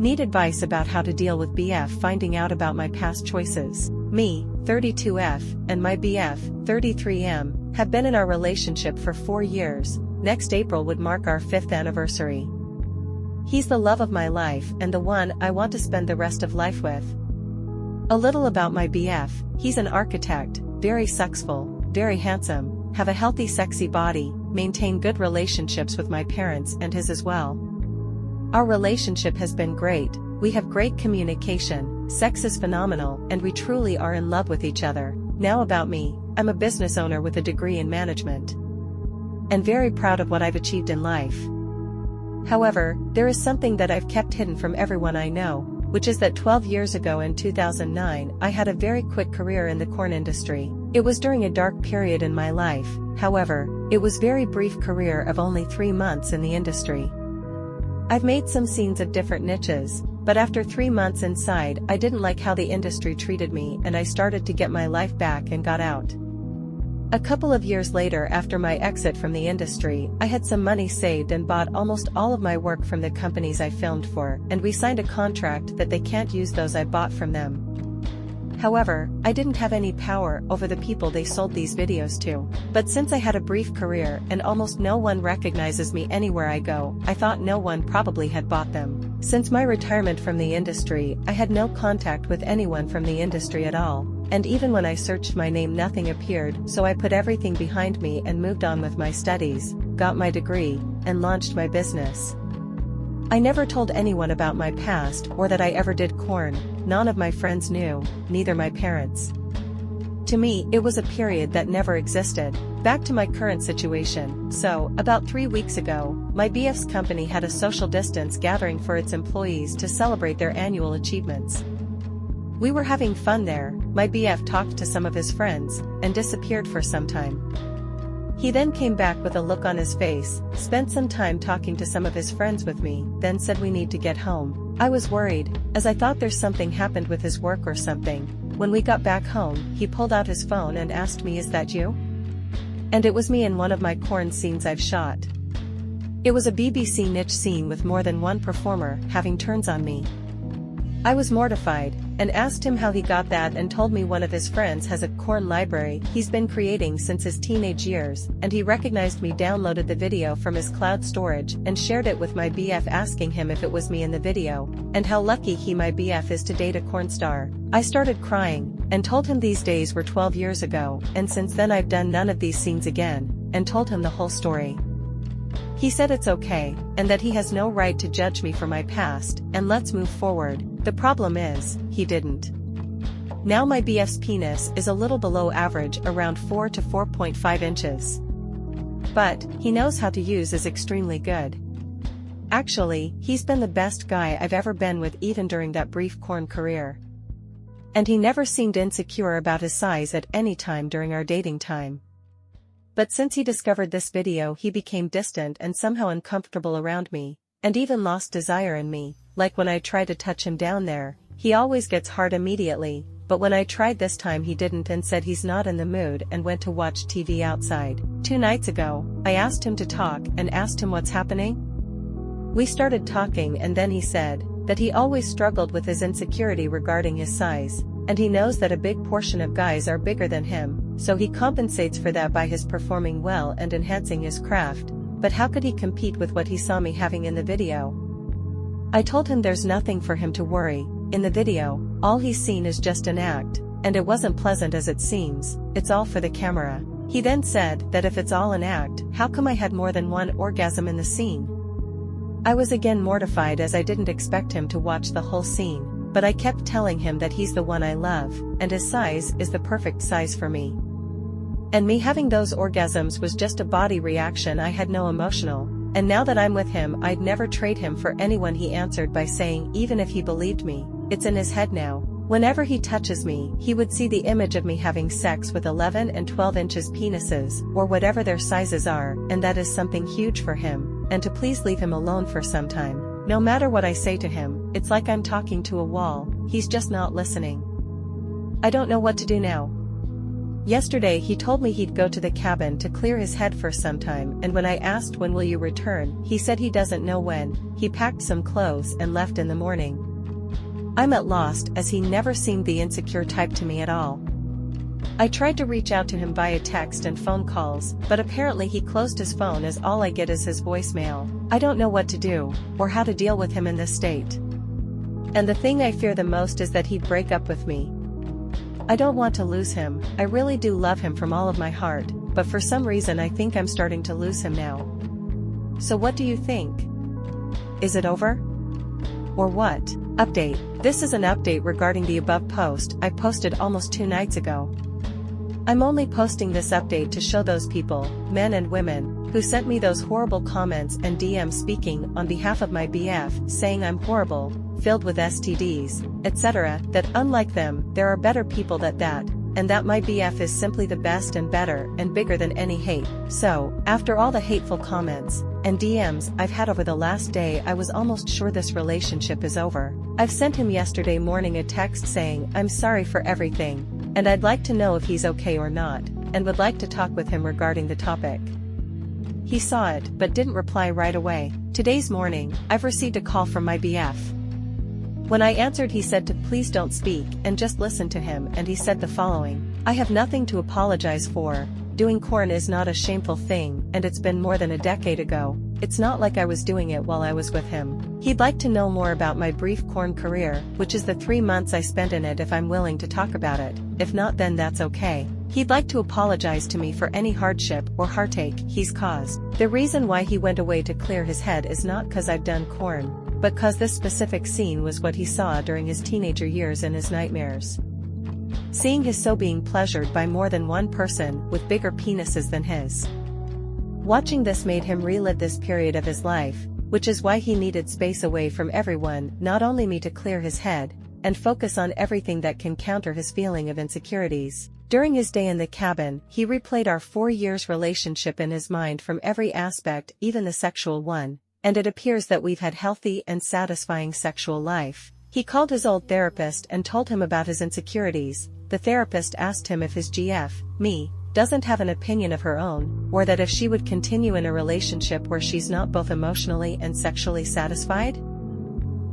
Need advice about how to deal with BF finding out about my past choices. Me, 32F, and my BF, 33M, have been in our relationship for 4 years. Next April would mark our 5th anniversary. He's the love of my life and the one I want to spend the rest of life with. A little about my BF: he's an architect, very successful, very handsome, have a healthy sexy body, maintain good relationships with my parents and his as well. Our relationship has been great, we have great communication, sex is phenomenal, and we truly are in love with each other. Now about me: I'm a business owner with a degree in management. And very proud of what I've achieved in life. However, there is something that I've kept hidden from everyone I know, which is that 12 years ago in 2009 I had a very quick career in the corn industry. It was during a dark period in my life, however, it was very brief career of only 3 months in the industry. I've made some scenes of different niches, but after 3 months inside I didn't like how the industry treated me and I started to get my life back and got out. A couple of years later, after my exit from the industry, I had some money saved and bought almost all of my work from the companies I filmed for, and we signed a contract that they can't use those I bought from them. However, I didn't have any power over the people they sold these videos to. But since I had a brief career and almost no one recognizes me anywhere I go, I thought no one probably had bought them. Since my retirement from the industry, I had no contact with anyone from the industry at all. And even when I searched my name nothing appeared, so I put everything behind me and moved on with my studies, got my degree, and launched my business. I never told anyone about my past or that I ever did corn. None of my friends knew, neither my parents. To me, it was a period that never existed. Back to my current situation. So, about 3 weeks ago, my BF's company had a social distance gathering for its employees to celebrate their annual achievements. We were having fun there. My BF talked to some of his friends, and disappeared for some time. He then came back with a look on his face, spent some time talking to some of his friends with me, then said we need to get home. I was worried, as I thought there's something happened with his work or something. When we got back home, he pulled out his phone and asked me, "Is that you?" And it was me in one of my corn scenes I've shot. It was a BBC niche scene with more than one performer having turns on me. I was mortified, and asked him how he got that and told me one of his friends has a corn library he's been creating since his teenage years, and he recognized me, downloaded the video from his cloud storage and shared it with my BF asking him if it was me in the video, and how lucky he, my BF, is to date a corn star. I started crying, and told him these days were 12 years ago, and since then I've done none of these scenes again, and told him the whole story. He said it's okay, and that he has no right to judge me for my past, and let's move forward. The problem is, he didn't. Now my BF's penis is a little below average, around 4 to 4.5 inches. But, he knows how to use is extremely good. Actually, he's been the best guy I've ever been with even during that brief corn career. And he never seemed insecure about his size at any time during our dating time. But since he discovered this video he became distant and somehow uncomfortable around me, and even lost desire in me. Like when I try to touch him down there, he always gets hard immediately, but when I tried this time he didn't and said he's not in the mood and went to watch TV outside. 2 nights ago, I asked him to talk and asked him what's happening. We started talking and then he said that he always struggled with his insecurity regarding his size, and he knows that a big portion of guys are bigger than him, so he compensates for that by his performing well and enhancing his craft. But how could he compete with what he saw me having in the video? I told him there's nothing for him to worry. In the video, all he's seen is just an act, and it wasn't pleasant as it seems, it's all for the camera. He then said that if it's all an act, how come I had more than one orgasm in the scene? I was again mortified as I didn't expect him to watch the whole scene, but I kept telling him that he's the one I love, and his size is the perfect size for me. And me having those orgasms was just a body reaction, I had no emotional. And now that I'm with him I'd never trade him for anyone. He answered by saying even if he believed me, it's in his head now. Whenever he touches me, he would see the image of me having sex with 11 and 12 inches penises, or whatever their sizes are, and that is something huge for him, and to please leave him alone for some time. No matter what I say to him, it's like I'm talking to a wall, he's just not listening. I don't know what to do now. Yesterday he told me he'd go to the cabin to clear his head for some time, and when I asked when will you return, he said he doesn't know when. He packed some clothes and left in the morning. I'm at loss, as he never seemed the insecure type to me at all. I tried to reach out to him via text and phone calls, but apparently he closed his phone, as all I get is his voicemail. I don't know what to do, or how to deal with him in this state. And the thing I fear the most is that he'd break up with me. I don't want to lose him. I really do love him from all of my heart, but for some reason I think I'm starting to lose him now. So what do you think? Is it over? Or what? Update. This is an update regarding the above post I posted almost 2 nights ago. I'm only posting this update to show those people, men and women, who sent me those horrible comments and DMs speaking on behalf of my BF, saying I'm horrible, filled with STDs, etc., that unlike them, there are better people than that, and that my BF is simply the best and better and bigger than any hate. So, after all the hateful comments and DMs I've had over the last day, I was almost sure this relationship is over. I've sent him yesterday morning a text saying I'm sorry for everything, and I'd like to know if he's okay or not, and would like to talk with him regarding the topic. He saw it, but didn't reply right away. Today's morning, I've received a call from my BF. When I answered, he said to please don't speak and just listen to him, and he said the following: I have nothing to apologize for. Doing corn is not a shameful thing, and it's been more than a decade ago. It's not like I was doing it while I was with him. He'd like to know more about my brief corn career, which is the 3 months I spent in it, if I'm willing to talk about it. If not, then that's okay. He'd like to apologize to me for any hardship or heartache he's caused. The reason why he went away to clear his head is not cause I've done corn, but cause this specific scene was what he saw during his teenager years in his nightmares. Seeing his so being pleasured by more than one person with bigger penises than his. Watching this made him relive this period of his life, which is why he needed space away from everyone, not only me, to clear his head and focus on everything that can counter his feeling of insecurities. During his day in the cabin, he replayed our 4 years relationship in his mind from every aspect, even the sexual one, and it appears that we've had healthy and satisfying sexual life. He called his old therapist and told him about his insecurities. The therapist asked him if his GF, me, doesn't have an opinion of her own, or that if she would continue in a relationship where she's not both emotionally and sexually satisfied?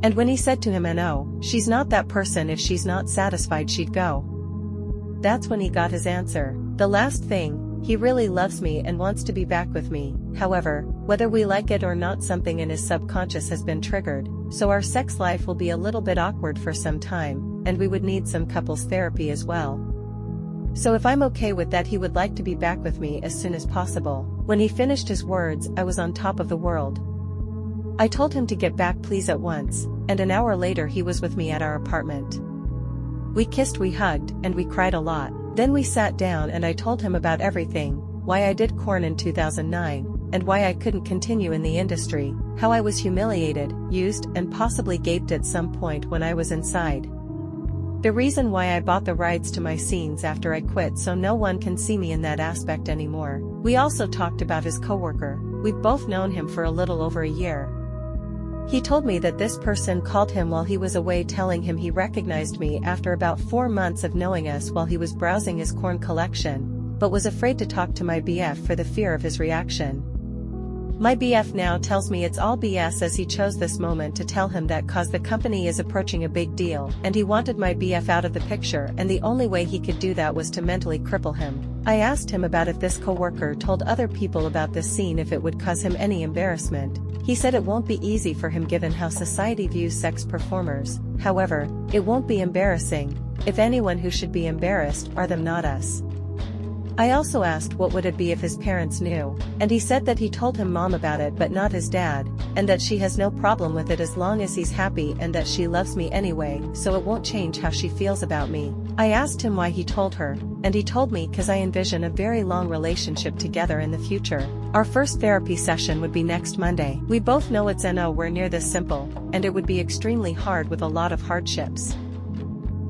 And when he said to him, no, she's not that person, if she's not satisfied she'd go. That's when he got his answer. The last thing, he really loves me and wants to be back with me. However, whether we like it or not, something in his subconscious has been triggered, so our sex life will be a little bit awkward for some time, and we would need some couples therapy as well. So if I'm okay with that, he would like to be back with me as soon as possible. When he finished his words, I was on top of the world. I told him to get back please at once, and an hour later he was with me at our apartment. We kissed, we hugged, and we cried a lot. Then we sat down and I told him about everything, why I did corn in 2009, and why I couldn't continue in the industry, how I was humiliated, used, and possibly gaped at some point when I was inside. The reason why I bought the rights to my scenes after I quit, so no one can see me in that aspect anymore. We also talked about his coworker. We've both known him for a little over a year. He told me that this person called him while he was away, telling him he recognized me after about 4 months of knowing us while he was browsing his corn collection, but was afraid to talk to my BF for the fear of his reaction. My BF now tells me it's all BS, as he chose this moment to tell him that cause the company is approaching a big deal and he wanted my BF out of the picture, and the only way he could do that was to mentally cripple him. I asked him about if this coworker told other people about this scene, if it would cause him any embarrassment. He said it won't be easy for him given how society views sex performers. However, it won't be embarrassing. If anyone who should be embarrassed are them, not us. I also asked what would it be if his parents knew, and he said that he told him mom about it but not his dad, and that she has no problem with it as long as he's happy, and that she loves me anyway, so it won't change how she feels about me. I asked him why he told her, and he told me cause I envision a very long relationship together in the future. Our first therapy session would be next Monday. We both know it's nowhere near this simple, and it would be extremely hard with a lot of hardships.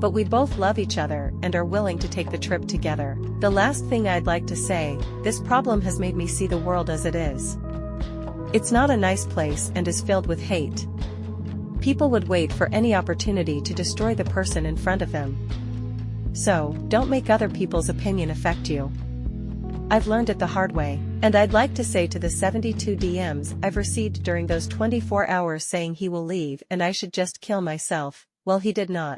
But we both love each other and are willing to take the trip together. The last thing I'd like to say, this problem has made me see the world as it is. It's not a nice place and is filled with hate. People would wait for any opportunity to destroy the person in front of them. So, don't make other people's opinion affect you. I've learned it the hard way, and I'd like to say to the 72 DMs I've received during those 24 hours saying he will leave and I should just kill myself, well, he did not.